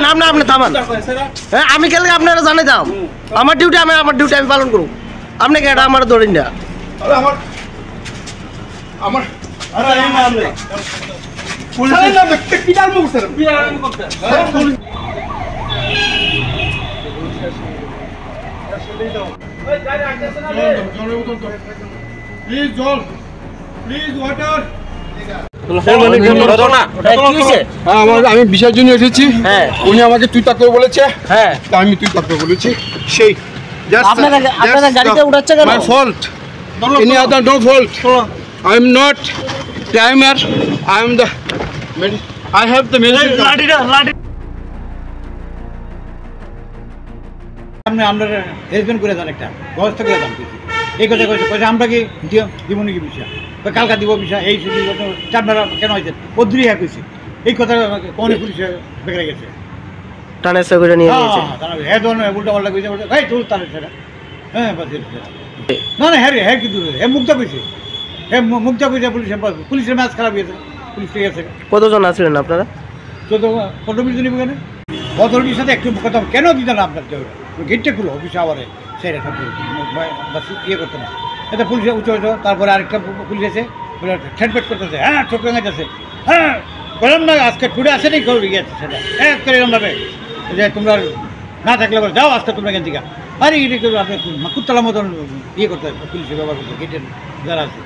নাম না আপনি থামান। আমি খেলে আপনারা জানাইতাম আমার ডিউটি আমি পালন করব। আপনি কেটা আমার ধরেন না প্লিজ জল, প্লিজ ওয়াটার। আমি বিষয়ের জন্য এসেছি। উনি আমাকে তুই তাকে বলেছে, আমি তুই তাকে বলেছি। সেই গাড়িতে উঠাচ্ছে কেন? my fault. Any other no fault. I am not timer. I am the. I have the medicine. আমরা হেল্পমেন্ট করে দেন, একটা ব্যবস্থা করে দেন। এই কথা কইছে আমরা কি দিব নাকি বিষয়, কালকা দিব বিষয়, এই চারবার কেন হয়েছে পদ্রি হ্যাঁ কইছে। এই কথা কোন পুলিশ বেড়ে গেছে টানেসা করে নিয়ে গেছে। হ্যাঁ তো উল্টা পাল্টা কইছে, এই তুল তার সেটা। হ্যাঁ বাস না না, হ্যাঁ হ্যাঁ কিন্তু হ্যাঁ মুক্তা কইছে, হ্যাঁ মুক্তা কইছে। পুলিশের ম্যাচ খারাপ হয়েছে, পুলিশ ঠিক আছে। কতজন আসলেন আপনারা? 14-15 জন গেলে অথরিটির সাথে একটু কথা কেন দিত না আপনার গেটটা খুলো অফিসে আবার সেটা ইয়ে করতো না। এটা পুলিশে উঁচু হয়েছে। তারপরে আরেকটা পুলিশ আছে ঠেটপেট করতেছে, হ্যাঁ ঠোকরে গেছে, হ্যাঁ বললাম না আজকে টুডে আসে নাই গিয়েছে সেটা হ্যাঁ করে এরমভাবে যে তোমরা না থাকলে বলে যাও আজকে তোমরা এখান থেকে। আরে এটা আপনি কুত্তলার মতন ইয়ে করতে পুলিশে ব্যবহার করতে গেটের যারা আছে।